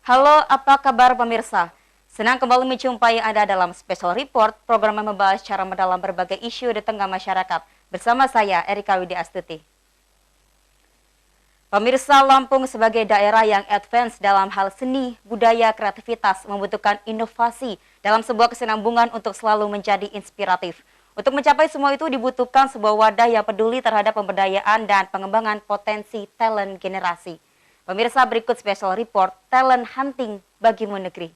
Halo, apa kabar pemirsa? Senang kembali menjumpai Anda dalam Special Report, program yang membahas secara mendalam berbagai isu di tengah masyarakat. Bersama saya, Erika Widya Astuti. Pemirsa, Lampung sebagai daerah yang advance dalam hal seni, budaya, kreativitas membutuhkan inovasi dalam sebuah kesinambungan untuk selalu menjadi inspiratif. Untuk mencapai semua itu dibutuhkan sebuah wadah yang peduli terhadap pemberdayaan dan pengembangan potensi talent generasi. Pemirsa, berikut special report Talent Hunting Bagimu Negeri.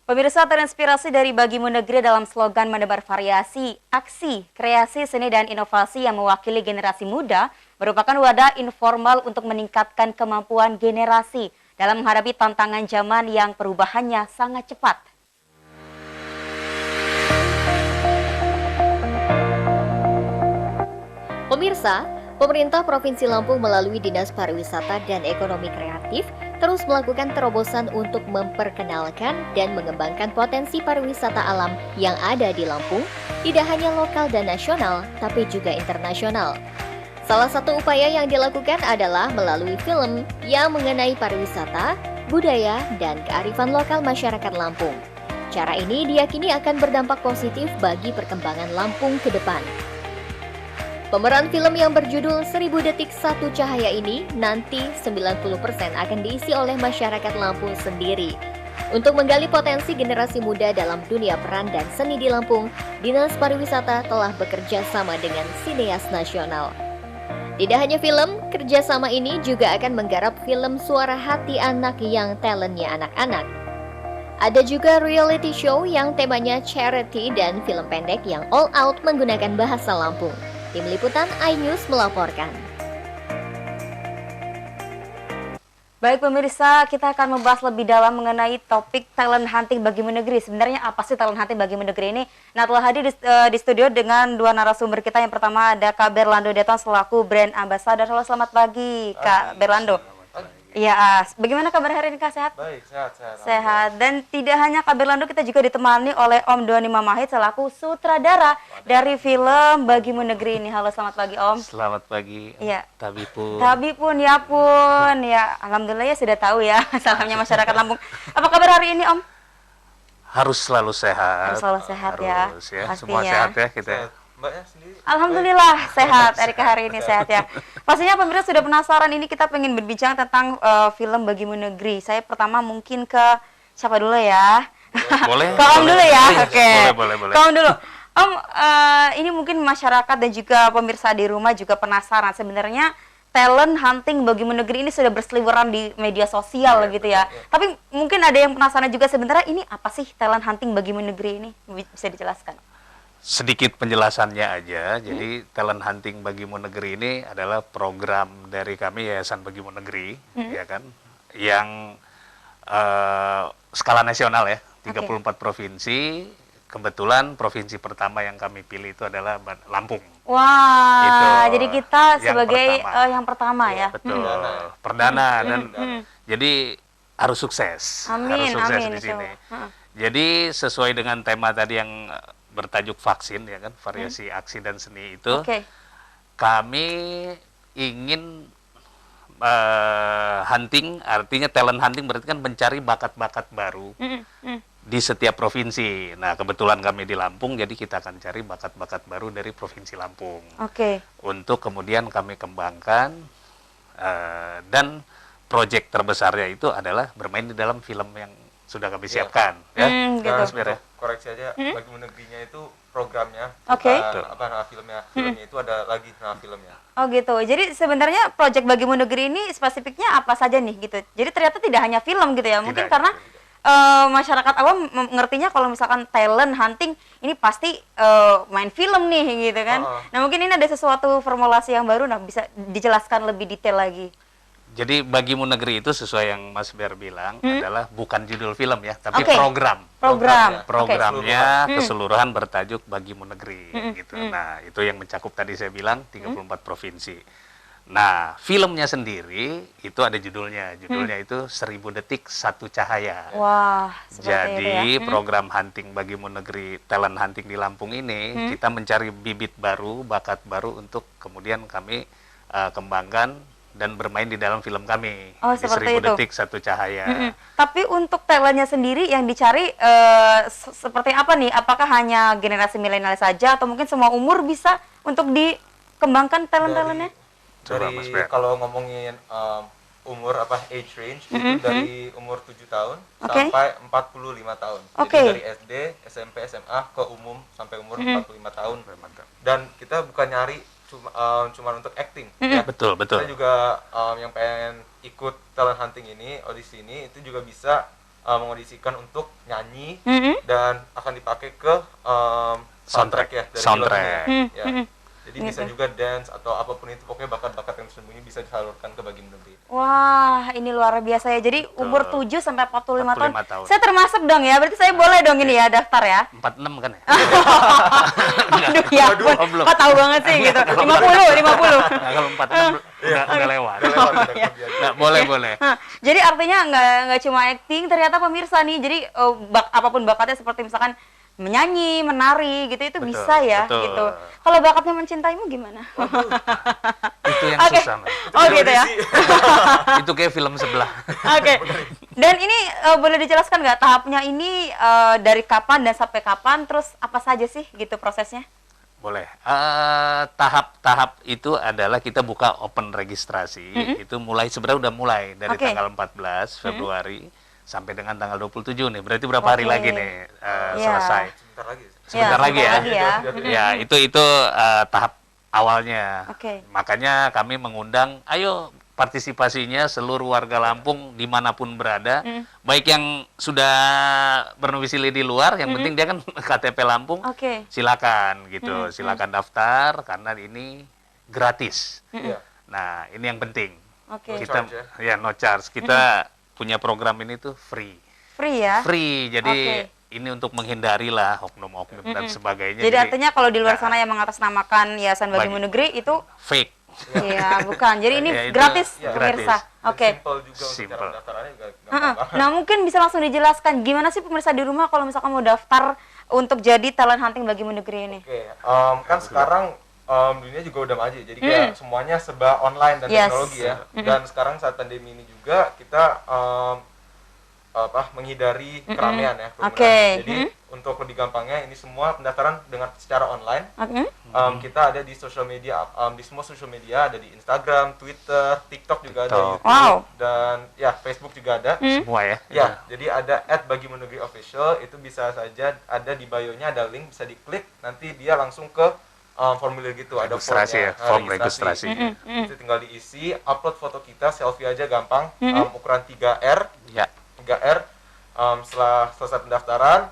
Pemirsa, terinspirasi dari Bagimu Negeri dalam slogan menebar variasi, aksi, kreasi, seni, dan inovasi yang mewakili generasi muda merupakan wadah informal untuk meningkatkan kemampuan generasi dalam menghadapi tantangan zaman yang perubahannya sangat cepat. Pemirsa, pemerintah Provinsi Lampung melalui Dinas Pariwisata dan Ekonomi Kreatif terus melakukan terobosan untuk memperkenalkan dan mengembangkan potensi pariwisata alam yang ada di Lampung, tidak hanya lokal dan nasional, tapi juga internasional. Salah satu upaya yang dilakukan adalah melalui film yang mengenai pariwisata, budaya, dan kearifan lokal masyarakat Lampung. Cara ini diyakini akan berdampak positif bagi perkembangan Lampung ke depan. Pemeran film yang berjudul 1000 Detik Satu Cahaya ini nanti 90% akan diisi oleh masyarakat Lampung sendiri. Untuk menggali potensi generasi muda dalam dunia peran dan seni di Lampung, Dinas Pariwisata telah bekerja sama dengan sineas nasional. Tidak hanya film, kerjasama ini juga akan menggarap film Suara Hati Anak yang talentnya anak-anak. Ada juga reality show yang temanya charity dan film pendek yang all out menggunakan bahasa Lampung. Tim Liputan iNews melaporkan. Baik pemirsa, kita akan membahas lebih dalam mengenai topik talent hunting Bagimu Negeri. Sebenarnya apa sih talent hunting Bagimu Negeri ini? Nah, telah hadir di studio dengan dua narasumber kita. Yang pertama ada Kak Berlando Deton selaku brand ambassador. Halo, selamat pagi Kak Berlando. Iya, bagaimana kabar hari ini Kak? Sehat? Baik, sehat. Sehat. Dan tidak hanya Kak Berlando, kita juga ditemani oleh Om Doni Mamahit selaku sutradara dari film Bagimu Negeri ini. Halo, selamat pagi Om. Selamat pagi. Iya. Tabi pun. Ya pun. Ya, alhamdulillah ya sudah tahu ya salamnya masyarakat Lampung. Apa kabar hari ini Om? Harus selalu sehat. Harus selalu sehat ya. Harus ya. Pastinya. Semua sehat ya kita. Mbaknya sendiri? Alhamdulillah sehat, Erika hari ini sehat ya. Pastinya pemirsa sudah penasaran, ini kita pengen berbincang tentang film Bagimu Negeri. Saya pertama mungkin ke siapa dulu ya? Boleh. Ke Om dulu ya, oke. Boleh. Ke Om dulu. Om, ini mungkin masyarakat dan juga pemirsa di rumah juga penasaran. Sebenarnya talent hunting Bagimu Negeri ini sudah berseliweran di media sosial gitu ya. Tapi mungkin ada yang penasaran juga, sebenarnya ini apa sih talent hunting Bagimu Negeri ini? Bisa dijelaskan? Sedikit penjelasannya aja. Jadi talent hunting Bagimu Negeri ini adalah program dari kami Yayasan Bagimu Negeri, ya kan, yang skala nasional ya, 34 provinsi. Kebetulan provinsi pertama yang kami pilih itu adalah Lampung. Wah, gitu. Jadi kita sebagai yang pertama ya. Betul, perdana dan jadi harus sukses. Amin, harus sukses amin, di sini. Jadi sesuai dengan tema tadi yang bertajuk vaksin ya kan, variasi aksi dan seni itu, kami ingin hunting, artinya talent hunting berarti kan mencari bakat-bakat baru di setiap provinsi. Nah, kebetulan kami di Lampung, jadi kita akan cari bakat-bakat baru dari provinsi Lampung. Untuk kemudian kami kembangkan, dan proyek terbesarnya itu adalah bermain di dalam film yang sudah kami siapkan. Gitu. Koreksi aja, Bagimu Negerinya itu programnya, apa nama filmnya? Filmnya itu ada lagi nama filmnya. Oh gitu. Jadi sebenarnya proyek Bagimu Negeri ini spesifiknya apa saja nih gitu. Jadi ternyata tidak hanya film gitu ya. Mungkin karena masyarakat awam mengertinya kalau misalkan talent hunting ini pasti main film nih gitu kan. Nah, mungkin ini ada sesuatu formulasi yang baru, nah bisa dijelaskan lebih detail lagi. Jadi Bagimu Negeri itu sesuai yang Mas Ber bilang adalah bukan judul film ya, tapi program. Programnya keseluruhan bertajuk Bagimu Negeri gitu. Nah, itu yang mencakup tadi saya bilang 34 provinsi. Nah, filmnya sendiri itu ada judulnya. Judulnya itu 1000 Detik Satu Cahaya. Wah, jadi program hunting Bagimu Negeri, talent hunting di Lampung ini, kita mencari bibit baru, bakat baru untuk kemudian kami kembangkan dan bermain di dalam film kami Oh, di seperti 1000 itu. detik satu cahaya. Tapi untuk talentnya sendiri yang dicari seperti apa nih? Apakah hanya generasi milenial saja atau mungkin semua umur bisa untuk dikembangkan talent-talentnya? Coba, Mas Dari Ber. kalau ngomongin umur age range itu dari umur 7 tahun Oke. sampai 45 tahun. Oke. Jadi dari SD, SMP, SMA ke umum sampai umur 45 tahun. Dan kita bukan nyari cuma untuk acting ya. Betul. Kita juga yang pengen ikut talent hunting ini, audisi ini itu juga bisa mengaudisikan untuk nyanyi dan akan dipakai ke soundtrack ya dari Soundtrack. filmnya. Ya. Jadi bisa juga dance atau apapun itu, pokoknya bakat-bakat yang tersembunyi bisa disalurkan ke Bagi Negeri. Wah, ini luar biasa ya. Jadi umur 7 sampai 45 tahun. 45 tahun. Saya termasuk dong ya. Berarti saya boleh dong ini ya daftar ya. 46 kan ya? Aduh ya ampun. Oh, belum. Kok tahu banget sih gitu. 50. Nah, kalau 46 udah lewat. Nggak, boleh. Jadi artinya nggak cuma acting, ternyata pemirsa nih. Jadi apapun bakatnya seperti misalkan menyanyi, menari gitu itu Betul, bisa ya betul. gitu. Kalau bakatnya mencintaimu gimana? Itu yang Oke. susah, Mas. Oh gitu ya. Itu kayak film sebelah. Oke. Dan ini boleh dijelaskan nggak tahapnya ini dari kapan dan sampai kapan, terus apa saja sih gitu prosesnya? Boleh. Tahap-tahap itu adalah kita buka open registrasi. Itu sebenarnya udah mulai dari Oke. tanggal 14 Februari sampai dengan tanggal 27 nih. Berarti berapa hari Oke. lagi nih Iya. selesai? Sebentar lagi. Sebentar lagi ya. Ya, itu tahap awalnya. Oke. Makanya kami mengundang, ayo partisipasinya seluruh warga Lampung dimanapun berada, baik yang sudah bernomisili di luar, yang penting dia kan KTP Lampung, Oke. silakan gitu, silakan daftar karena ini gratis. Iya. Nah, ini yang penting. Oke. Kita charge ya no charge. Kita punya program ini tuh free. Free ya? Free. Jadi Oke. ini untuk menghindari lah oknum-oknum dan sebagainya. Jadi artinya kalau di luar nah, sana yang mengatasnamakan Yayasan Bagimu Negeri itu fake. iya bukan. Jadi ini Ya, itu gratis ya, pemirsa. Dan Oke. simple juga untuk Simple. cara pendaftarannya juga gampang Heeh. banget. Nah mungkin bisa langsung dijelaskan gimana sih pemirsa di rumah kalau misalkan mau daftar untuk jadi talent hunting Bagimu Negeri ini? Oke, kan sekarang dunia juga udah maju, jadi kayak semuanya serba online dan Yes. teknologi ya. Dan sekarang saat pandemi ini juga kita menghindari keramaian ya. kerumunan. Oke. Jadi untuk lebih gampangnya ini semua pendaftaran dengan secara online. Oke. Kita ada di sosial media, di semua sosial media, ada di Instagram, Twitter, TikTok juga ada, TikTok. YouTube, Wow. dan ya Facebook juga ada. Semua ya. Ya, jadi ada @Bagimu Negeri Official, itu bisa saja ada di bio-nya, ada link, bisa diklik, nanti dia langsung ke formulir gitu, ada Registrasi formnya, ya, form registrasi. Itu tinggal diisi, upload foto kita, selfie aja gampang, ukuran 3R, Ya. 3R. Setelah selesai pendaftaran,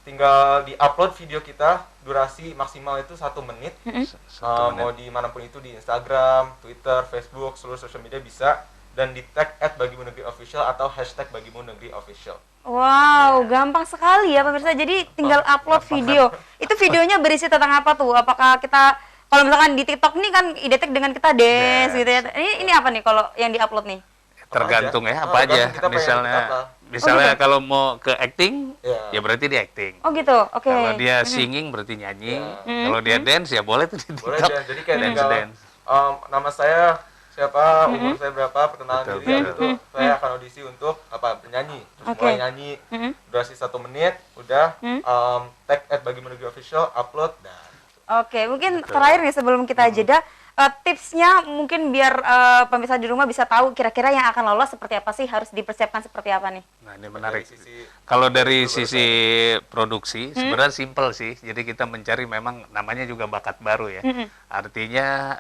tinggal di-upload video kita, durasi maksimal itu 1 menit. Satu Mau menit. dimanapun itu, di Instagram, Twitter, Facebook, seluruh sosial media bisa, dan di tag @Bagimu Negeri Official atau hashtag Bagimu Negeri Official. Wow, gampang sekali ya pemirsa. Jadi tinggal upload video. Itu videonya berisi tentang apa tuh? Apakah kita kalau misalkan di TikTok nih kan identik dengan kita dance gitu ya. Ini apa nih kalau yang diupload nih? Tergantung aja. ya, apa aja. Tergantung kita pengen Misalnya apa. misalnya kalau mau ke acting, Ya. ya berarti dia acting. Oh gitu. Oke. Kalau dia singing berarti nyanyi. Kalau dia dance ya boleh tuh di Boleh TikTok. deh, jadi kayak dance tinggal dance. nama saya siapa, umur saya berapa, perkenalan Betul, diri, betul. itu saya akan audisi untuk penyanyi. Terus Oke. mulai nyanyi, durasi 1 menit, udah tag @Bagimu Negeri Official, upload, dan Oke, mungkin terakhir nih sebelum kita jeda, tipsnya mungkin biar pemirsa di rumah bisa tahu kira-kira yang akan lolos seperti apa sih, harus dipersiapkan seperti apa nih? Nah, ini menarik. dari sisi Kalau dari sisi produksi, sebenarnya simple sih. Jadi kita mencari memang namanya juga bakat baru ya. Artinya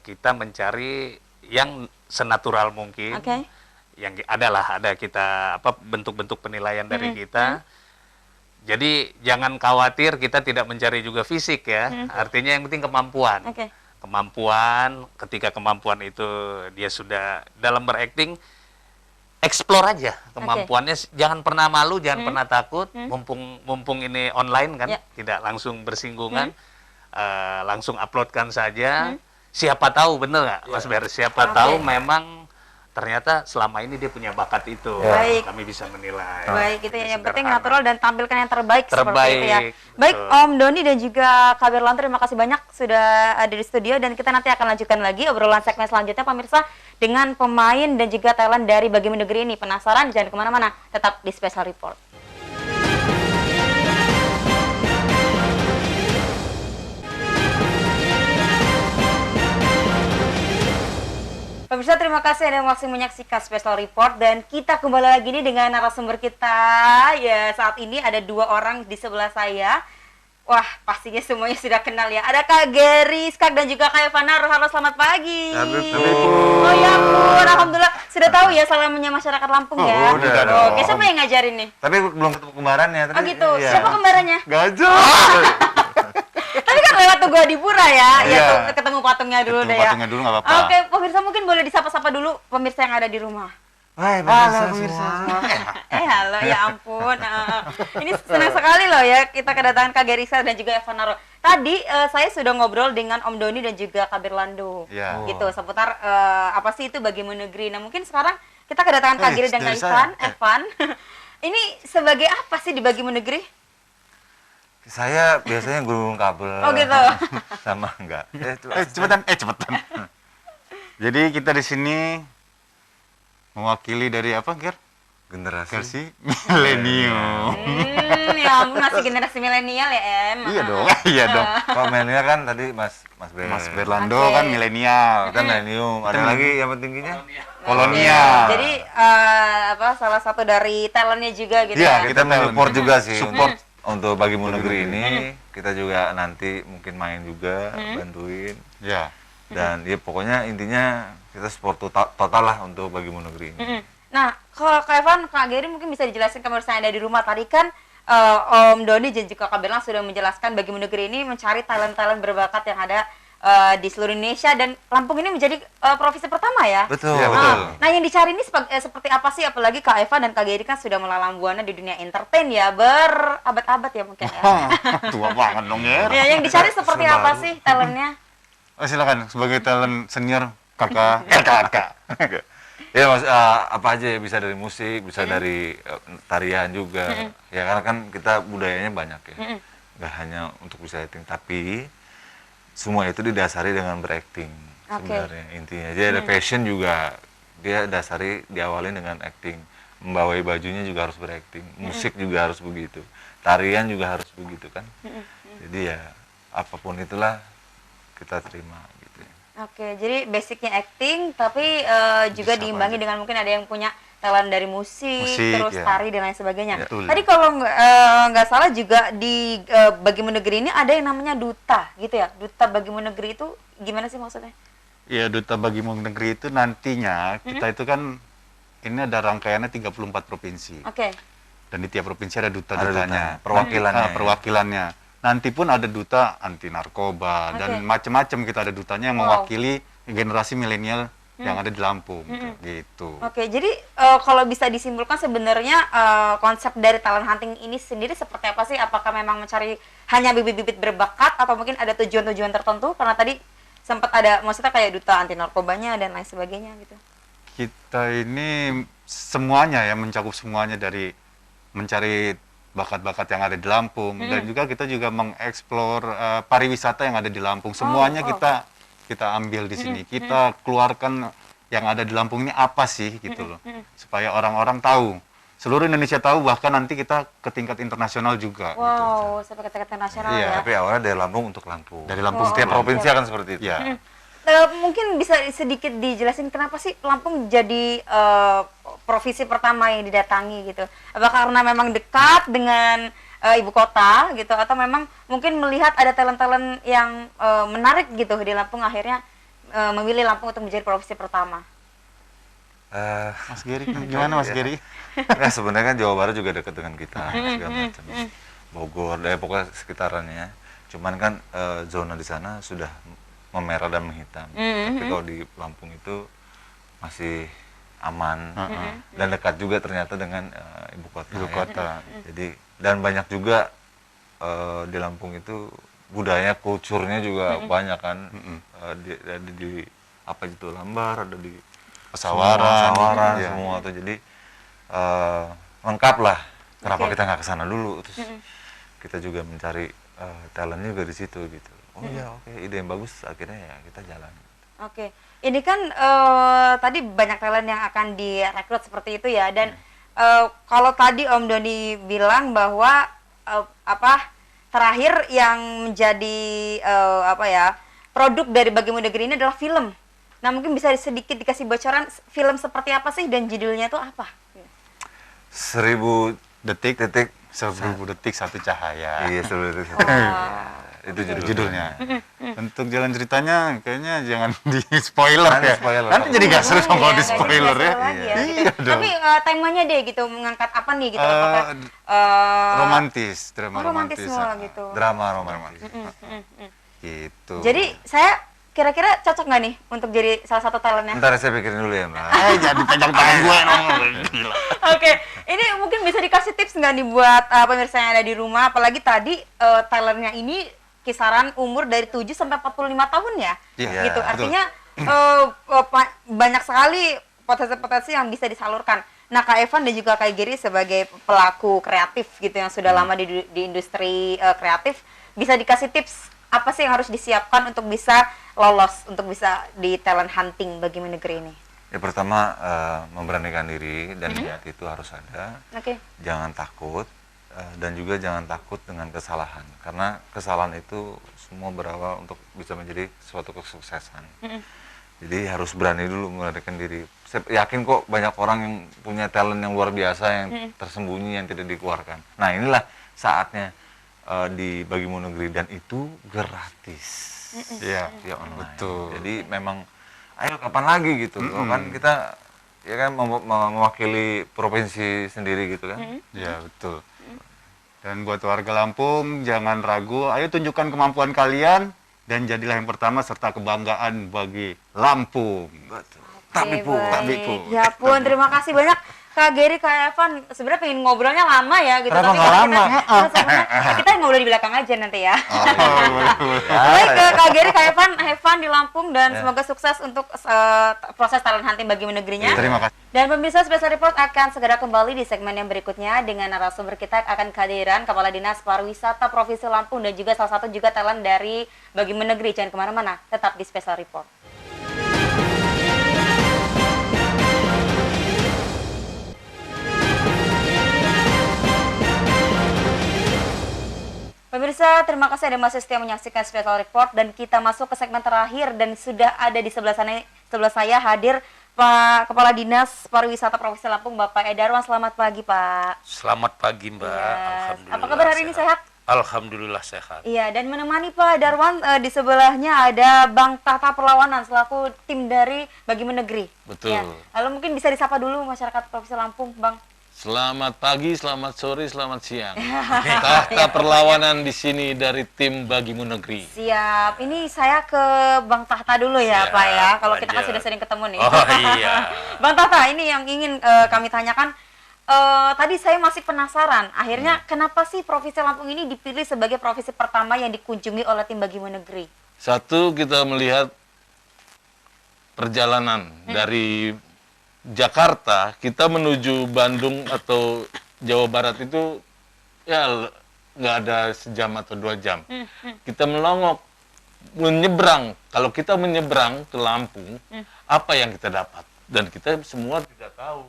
kita mencari yang senatural mungkin. Oke. Yang ada kita bentuk-bentuk penilaian dari kita. Jadi jangan khawatir, kita tidak mencari juga fisik ya. Artinya yang penting kemampuan. Oke. Kemampuan, ketika kemampuan itu dia sudah dalam berakting, explore aja kemampuannya. Jangan pernah malu, jangan pernah takut. Mumpung ini online kan, Ya. tidak langsung bersinggungan, langsung uploadkan saja. Siapa tahu, bener nggak Mas Ber? Siapa tahu memang ternyata selama ini dia punya bakat itu. Baik. Kami bisa menilai. Baik, itu ya, yang penting Sederhana. natural dan tampilkan yang terbaik, seperti itu ya. Terbaik, Baik, betul. Om Doni dan juga Kak Berlanto, terima kasih banyak sudah ada di studio, dan kita nanti akan lanjutkan lagi obrolan segmen selanjutnya pemirsa dengan pemain dan juga talent dari Bagaimana Negeri ini. Penasaran? Jangan kemana-mana, tetap di Special Report. Pemirsa, terima kasih Anda masih menyaksikan Special Report, dan kita kembali lagi nih dengan narasumber kita. Ya, saat ini ada 2 orang di sebelah saya. Wah, pastinya semuanya sudah kenal ya. Ada Kak Gary Skak dan juga Kak Evana. Halo, selamat pagi. Oh ya ampun, alhamdulillah. Sudah tahu ya salamnya masyarakat Lampung ya. Udah dong. Oke, siapa yang ngajarin nih? Tapi belum ketemu kembarannya. Oh gitu, siapa kembarannya? Gajah. Tapi kan lewat tuh gua di Pura ya. Ya, Iya. tuh, ketemu patungnya dulu Ketemu deh ya. patungnya dulu nggak apa-apa. Oke, pemirsa mungkin boleh disapa-sapa dulu pemirsa yang ada di rumah. Hai, Halo, halo, ya ampun. Ini senang sekali loh ya kita kedatangan Kak Gerisa dan juga Evanaro. Tadi saya sudah ngobrol dengan Om Doni dan juga Kak Berlando. Iya. Gitu, seputar apa sih itu Bagaimana Negeri. Nah, mungkin sekarang kita kedatangan Kak Geri dan Kak Evan. Ini sebagai apa sih di Bagaimana Negeri? Saya biasanya gulung kabel. Oh gitu. Sama enggak? Cepetan. Jadi kita di sini mewakili dari apa, Ger? Generasi. Versi milenium. Ya ampun, masih generasi milenial ya, Em. Iya dong. Iya dong. Kalau mainnya kan tadi Mas Mas Berlando Oke. kan milenial. Kita milenium. Ada lagi yang tingginya? Kolonial. Jadi apa salah satu dari talentnya juga gitu Iya, ya. kita support juga sih. Support. Untuk Bagaimana Negeri ini kita juga nanti mungkin main juga, bantuin. Ya. Dan ya pokoknya intinya kita support total lah untuk Bagaimana Negeri ini. Nah, kalau Kak Evan, Kak Geri mungkin bisa dijelaskan ke pemirsa yang ada di rumah. Tadi kan Om Doni dan juga Kak Berlang sudah menjelaskan Bagaimana Negeri ini mencari talent-talent berbakat yang ada di seluruh Indonesia, dan Lampung ini menjadi provinsi pertama ya. Betul. Iya, betul. Nah, yang dicari ini seperti apa sih? Apalagi Kak Eva dan Kak Geri kan sudah melalang buana di dunia entertain ya, berabad-abad ya mungkin ya. Tua banget dong, Ger. Ya, yang dicari seperti apa sih talentnya? Oh, silakan sebagai talent senior kakak. Ya mas, apa aja ya, bisa dari musik, bisa dari tarian juga. Ya karena kan kita budayanya banyak ya. Nggak hanya untuk bisa acting, tapi semua itu didasari dengan berakting sebenarnya intinya. Jadi ada fashion juga, dia dasari diawali dengan acting. Membawai bajunya juga harus berakting, musik juga harus begitu, tarian juga harus begitu kan. Jadi ya apapun itulah kita terima gitu ya. Oke, jadi basicnya acting, tapi juga Bisa diimbangi banget. dengan mungkin ada yang punya talent dari musik, Musik, terus ya. tari dan lain sebagainya. Ya, betul. Tadi kalau nggak salah juga di Bagaimana Negeri ini ada yang namanya duta, gitu ya? Duta Bagaimana Negeri itu gimana sih maksudnya? Ya, Duta Bagaimana Negeri itu nantinya kita itu kan ini ada rangkaiannya 34 provinsi. Oke. Dan di tiap provinsi ada Ada duta-dutanya, duta, perwakilannya ya. perwakilannya. Nanti pun ada duta anti narkoba dan macam-macam, kita ada dutanya yang mewakili generasi milenial yang ada di Lampung gitu. Oke, jadi kalau bisa disimpulkan sebenarnya konsep dari talent hunting ini sendiri seperti apa sih? Apakah memang mencari hanya bibit-bibit berbakat atau mungkin ada tujuan-tujuan tertentu? Karena tadi sempat ada maksudnya kayak duta anti narkobanya dan lain sebagainya gitu. Kita ini semuanya ya, mencakup semuanya, dari mencari bakat-bakat yang ada di Lampung dan juga kita juga mengeksplor pariwisata yang ada di Lampung. Semuanya kita ambil di sini. Kita keluarkan yang ada di Lampung ini apa sih gitu loh. Supaya orang-orang tahu. Seluruh Indonesia tahu, bahkan nanti kita ke tingkat internasional juga. Wow, sampai ke tingkat nasional Iya. ya. Tapi awalnya dari Lampung untuk Lampung. Dari Lampung Setiap ke Lampung. provinsi akan seperti itu. Ya. Mungkin bisa sedikit dijelasin kenapa sih Lampung jadi provinsi pertama yang didatangi gitu? Apakah karena memang dekat dengan ibu kota gitu, atau memang mungkin melihat ada talent-talent yang menarik gitu di Lampung, akhirnya memilih Lampung untuk menjadi provinsi pertama? Mas Geri, gimana Mas Geri? Nah, sebenarnya kan Jawa Barat juga dekat dengan kita, segala macam. Bogor, pokoknya sekitarannya. Cuman kan zona di sana sudah memerah dan menghitam. Tapi kalau di Lampung itu masih aman dan dekat juga ternyata dengan ibu kota. Ibu kota. Jadi dan banyak juga di Lampung itu budaya, kulturnya juga banyak kan. Ada di apa itu Lambar, ada di pesawaran, iya. semua tuh. Jadi lengkap lah. Kenapa kita nggak ke sana dulu? Terus kita juga mencari talent juga di situ gitu. Oh iya, oke, ide yang bagus, akhirnya ya kita jalan. Oke, ini kan tadi banyak talent yang akan direkrut seperti itu ya, dan kalau tadi Om Doni bilang bahwa terakhir yang menjadi produk dari Bagimu Negeri ini adalah film. Nah, mungkin bisa sedikit dikasih bocoran film seperti apa sih dan judulnya itu apa? 1000 detik 1000 detik satu cahaya. Iya, 1000 detik satu cahaya. Itu judulnya. Untuk jalan ceritanya kayaknya jangan di spoiler Nanti ya. spoiler. Nanti jadi gak seru kalau di Nggak spoiler jadi ya. seru lagi ya, gitu. Iya dong. Tapi temanya deh gitu, mengangkat apa nih gitu? Apakah Romantis, drama romantis romantis. semua gitu. Drama romantis. Gitu. Jadi saya kira-kira cocok nggak nih untuk jadi salah satu talentnya? Ntar saya pikirin dulu ya, Mbak. Jangan pegang tangan gue dong. Gila. Oke, ini mungkin bisa dikasih tips nggak nih buat pemirsa yang ada di rumah, apalagi tadi talentnya ini kisaran umur dari 7 sampai 45 tahun ya, Iya, gitu. betul. Artinya banyak sekali potensi-potensi yang bisa disalurkan. Nah, Kak Evan dan juga Kak Giri sebagai pelaku kreatif gitu yang sudah lama di industri kreatif, bisa dikasih tips apa sih yang harus disiapkan untuk bisa lolos, untuk bisa di talent hunting Bagimu Negeri ini? Ya pertama memberanikan diri dan niat itu harus ada. Oke. Jangan takut dan juga jangan takut dengan kesalahan karena kesalahan itu semua berawal untuk bisa menjadi suatu kesuksesan. Jadi harus berani dulu memberanikan diri. Saya yakin kok banyak orang yang punya talent yang luar biasa yang tersembunyi yang tidak dikeluarkan. Nah, inilah saatnya di Bagimu Negeri dan itu gratis. Iya, Ya online. betul. Jadi memang ayo kapan lagi gitu. Kan kita ya kan mewakili provinsi sendiri gitu kan. Ya, betul. Dan buat warga Lampung, jangan ragu. Ayo tunjukkan kemampuan kalian dan jadilah yang pertama serta kebanggaan bagi Lampung. Betul. Oke, Tapi baik. Ya pun, terima kasih banyak Kak Geri, Kak Evan. Sebenarnya pengen ngobrolnya lama ya gitu. Kenapa Tapi nggak kalau lama? kita ngobrol di belakang aja nanti ya. Ya, Baik, ya. Kak Geri, Kak Evan, have fun di Lampung dan semoga sukses untuk proses talent hunting Bagimu Negerinya. Terima kasih. Dan pemirsa Special Report akan segera kembali di segmen yang berikutnya dengan narasumber kita akan kehadiran Kepala Dinas Pariwisata Provinsi Lampung dan juga salah satu juga talent dari Bagimu Negeri. Jangan kemana-mana, tetap di Special Report. Pemirsa, terima kasih Anda masih setia menyaksikan Special Report dan kita masuk ke segmen terakhir dan sudah ada di sebelah saya hadir Pak Kepala Dinas Pariwisata Provinsi Lampung, Bapak Edarwan. Selamat pagi, Pak. Selamat pagi, Mbak. Yes. Alhamdulillah. Apa kabar hari ini, sehat? Alhamdulillah sehat. Iya, dan menemani Pak Darwan di sebelahnya ada Bang Tata Perlawanan selaku tim dari Bagimu Negeri. Betul. Ya. Lalu mungkin bisa disapa dulu masyarakat Provinsi Lampung, Bang. Selamat pagi, selamat sore, selamat siang. Tahta perlawanan di sini dari tim Bagimu Negeri. Siap. Ini saya ke Bang Tahta dulu ya, Siap, Pak ya. Kalau kita kan lanjut. sudah sering ketemu nih. Oh iya. Bang Tahta, ini yang ingin kami tanyakan. Tadi saya masih penasaran. Akhirnya kenapa sih Provinsi Lampung ini dipilih sebagai provinsi pertama yang dikunjungi oleh tim Bagimu Negeri? Satu, kita melihat perjalanan dari Jakarta, kita menuju Bandung atau Jawa Barat itu ya nggak ada sejam atau 2 jam. Kita melongok, menyeberang. Kalau kita menyeberang ke Lampung, apa yang kita dapat? Dan kita semua tidak tahu.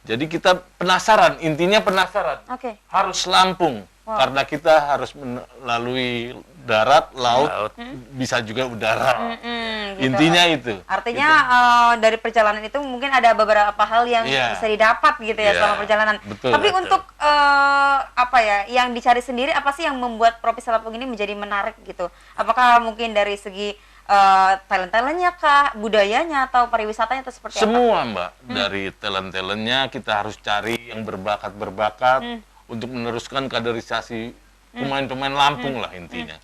Jadi kita penasaran, intinya penasaran. Oke. Harus Lampung, karena kita harus melalui darat, laut, bisa juga udara. Gitu. Intinya itu. Artinya dari perjalanan itu mungkin ada beberapa hal yang Iya. bisa didapat gitu ya Iya. selama perjalanan. Betul, Tapi betul. untuk apa ya, yang dicari sendiri apa sih yang membuat Provinsi Lampung ini menjadi menarik gitu? Apakah mungkin dari segi talent-talentnya kah, budayanya atau pariwisatanya atau seperti apa? Semua Mbak, dari talent-talentnya kita harus cari yang berbakat-berbakat untuk meneruskan kaderisasi pemain-pemain Lampung lah intinya.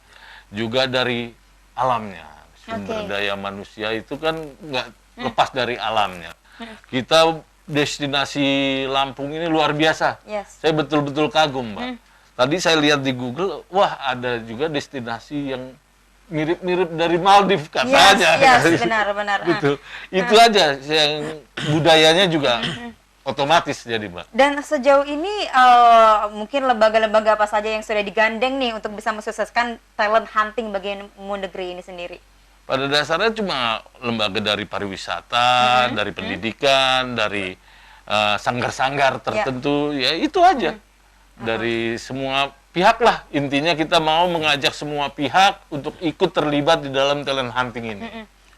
Juga dari alamnya, sumber Oke. daya manusia itu kan nggak lepas dari alamnya. Kita destinasi Lampung ini luar biasa. Yes. Saya betul-betul kagum Mbak. Tadi saya lihat di Google, wah ada juga destinasi yang mirip-mirip dari Maldives katanya. Yes, benar. Gitu. Itu aja yang budayanya juga otomatis jadi, Mbak. Dan sejauh ini mungkin lembaga-lembaga apa saja yang sudah digandeng nih untuk bisa mensukseskan talent hunting bagi negeri ini sendiri? Pada dasarnya cuma lembaga dari pariwisata, dari pendidikan, dari sanggar-sanggar tertentu, ya itu aja. Dari semua pihak lah, intinya kita mau mengajak semua pihak untuk ikut terlibat di dalam talent hunting ini.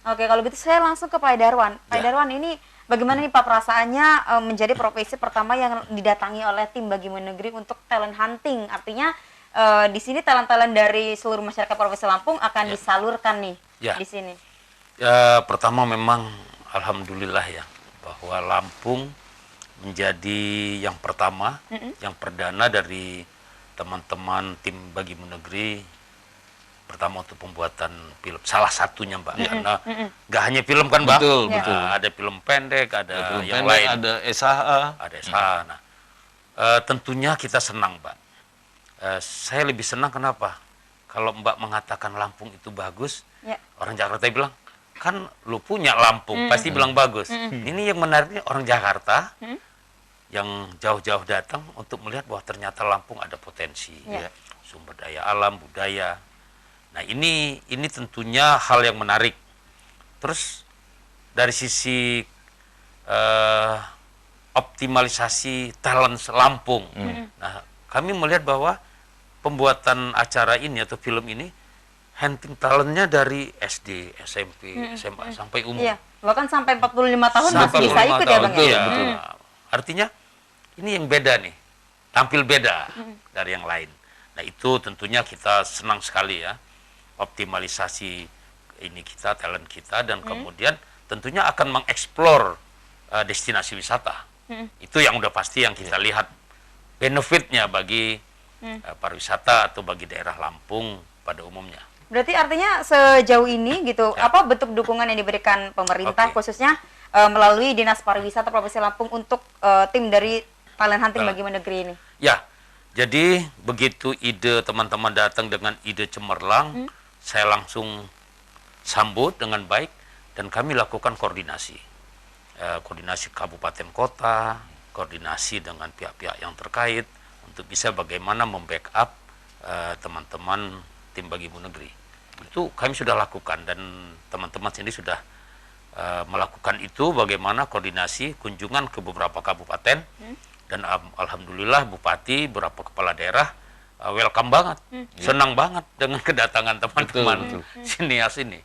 Oke, kalau gitu saya langsung ke Pak Darwan. Pak Darwan, ini bagaimana nih Pak perasaannya menjadi profesi pertama yang didatangi oleh tim Bagi Negeri untuk talent hunting? Artinya di sini talent-talent dari seluruh masyarakat Provinsi Lampung akan disalurkan nih di sini. Ya, pertama memang alhamdulillah ya bahwa Lampung menjadi yang pertama, yang perdana dari teman-teman tim Bagi Negeri pertama untuk pembuatan film, salah satunya Mbak, karena nggak hanya film kan Mbak, betul. Ada film pendek, ada Film yang pendek, lain, ada SHA, Nah, tentunya kita senang Mbak. Saya lebih senang kenapa? Kalau Mbak mengatakan Lampung itu bagus, orang Jakarta bilang kan lu punya Lampung, pasti bilang bagus. Ini yang menariknya orang Jakarta yang jauh-jauh datang untuk melihat bahwa ternyata Lampung ada potensi, sumber daya alam, budaya. Nah ini tentunya hal yang menarik. Terus dari sisi optimalisasi talent Lampung, nah kami melihat bahwa pembuatan acara ini atau film ini hunting talentnya dari SD, SMP, SMA sampai umum. Iya, bahkan sampai 45 tahun masih Sampai bisa 45 ikut ya tahun, Bang betul, ya? betul. Artinya ini yang beda nih, tampil beda dari yang lain. Nah itu tentunya kita senang sekali ya, optimalisasi ini kita, talent kita, dan kemudian tentunya akan mengeksplor destinasi wisata. Itu yang udah pasti yang kita lihat benefitnya bagi pariwisata atau bagi daerah Lampung pada umumnya. Berarti artinya sejauh ini gitu, apa bentuk dukungan yang diberikan pemerintah khususnya melalui Dinas Pariwisata Provinsi Lampung untuk tim dari talent hunting Bagi Negeri ini? Ya, jadi begitu ide teman-teman datang dengan ide cemerlang, saya langsung sambut dengan baik dan kami lakukan koordinasi. Koordinasi kabupaten kota, koordinasi dengan pihak-pihak yang terkait untuk bisa bagaimana membackup teman-teman tim Bagi Negeri. Itu kami sudah lakukan dan teman-teman sendiri sudah melakukan itu, bagaimana koordinasi kunjungan ke beberapa kabupaten dan alhamdulillah Bupati, beberapa kepala daerah welcome banget, senang banget dengan kedatangan teman-teman sinias ini.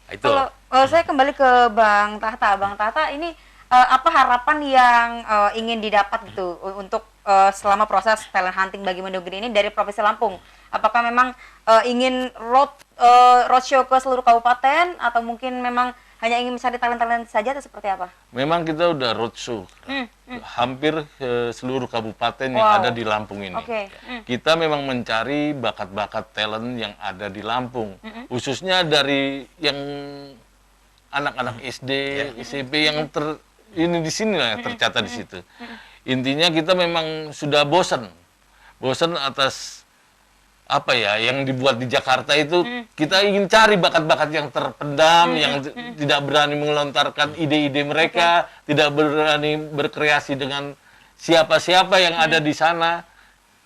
Itu. Kalau saya kembali ke Bang Tahta, ini apa harapan yang ingin didapat gitu untuk selama proses talent hunting Bagi Negeri ini dari Provinsi Lampung? Apakah memang ingin roadshow ke seluruh kabupaten atau mungkin memang hanya ingin mencari talent-talent saja atau seperti apa? Memang kita udah roadshow hampir ke seluruh kabupaten yang ada di Lampung ini. Kita memang mencari bakat-bakat talent yang ada di Lampung, khususnya dari yang anak-anak SD, SMP yang ini di sini lah tercatat di situ. Intinya kita memang sudah bosan atas apa ya yang dibuat di Jakarta itu. Kita ingin cari bakat-bakat yang terpendam, yang tidak berani melontarkan ide-ide mereka, tidak berani berkreasi dengan siapa-siapa yang ada di sana.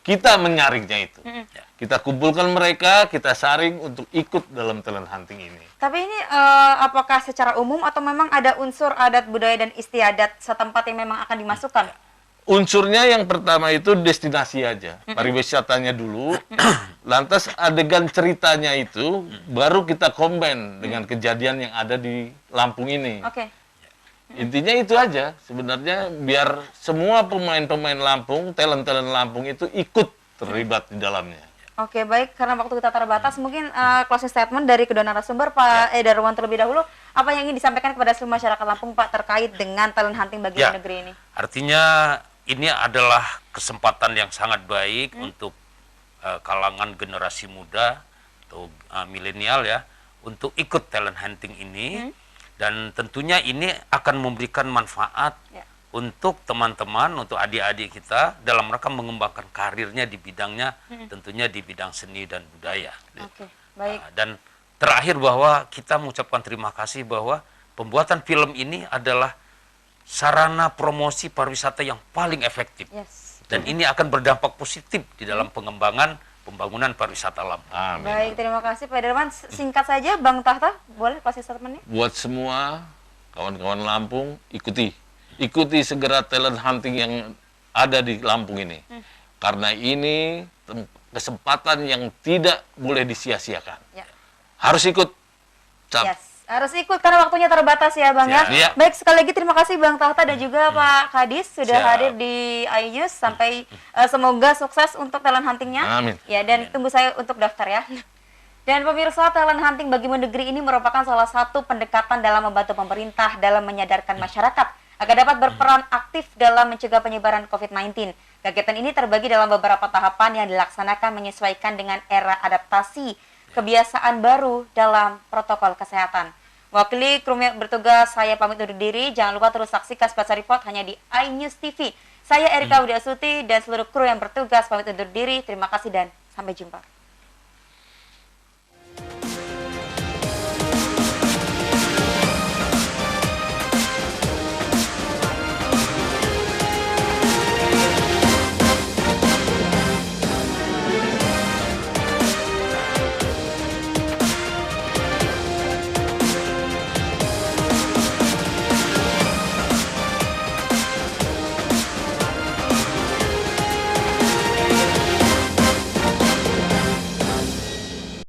Kita menyaringnya itu. Kita kumpulkan mereka, kita saring untuk ikut dalam talent hunting ini. Tapi ini apakah secara umum atau memang ada unsur adat budaya dan istiadat setempat yang memang akan dimasukkan? Unsurnya yang pertama itu destinasi aja, pariwisatanya dulu, lantas adegan ceritanya itu baru kita combine dengan kejadian yang ada di Lampung ini. Intinya itu aja sebenarnya, biar semua pemain-pemain Lampung, talent-talent Lampung itu ikut terlibat di dalamnya. Oke, baik, karena waktu kita terbatas, mungkin closing statement dari kedua narasumber, Pak Darwan terlebih dahulu, apa yang ingin disampaikan kepada seluruh masyarakat Lampung, Pak, terkait dengan talent hunting Bagi Negeri ini? Artinya ini adalah kesempatan yang sangat baik untuk kalangan generasi muda atau milenial ya, untuk ikut talent hunting ini, dan tentunya ini akan memberikan manfaat untuk teman-teman, untuk adik-adik kita dalam rangka mengembangkan karirnya di bidangnya, tentunya di bidang seni dan budaya. Baik. Dan terakhir bahwa kita mengucapkan terima kasih bahwa pembuatan film ini adalah sarana promosi pariwisata yang paling efektif. Dan ini akan berdampak positif di dalam pengembangan pembangunan pariwisata Lampung. Amin. Baik, terima kasih Pak Darman. Singkat saja, Bang Tahta, boleh closing statement-nya? Buat semua kawan-kawan Lampung, ikuti segera talent hunting yang ada di Lampung ini. Karena ini kesempatan yang tidak boleh disia-siakan. Harus ikut. Harus ikut karena waktunya terbatas ya Bang ya. Baik, sekali lagi terima kasih Bang Tahta dan juga Pak Kadis sudah hadir di iNews. Sampai semoga sukses untuk talent huntingnya. Amin. Ya, dan tunggu saya untuk daftar ya. Dan pemirsa, talent hunting bagi Mendagri ini merupakan salah satu pendekatan dalam membantu pemerintah dalam menyadarkan masyarakat agar dapat berperan aktif dalam mencegah penyebaran COVID-19. Kegiatan ini terbagi dalam beberapa tahapan yang dilaksanakan menyesuaikan dengan era adaptasi kebiasaan baru dalam protokol kesehatan. Wakili kru yang bertugas, saya pamit undur diri. Jangan lupa terus saksikan Special Report hanya di iNews TV. Saya Erika Widiasuti dan seluruh kru yang bertugas pamit undur diri. Terima kasih dan sampai jumpa.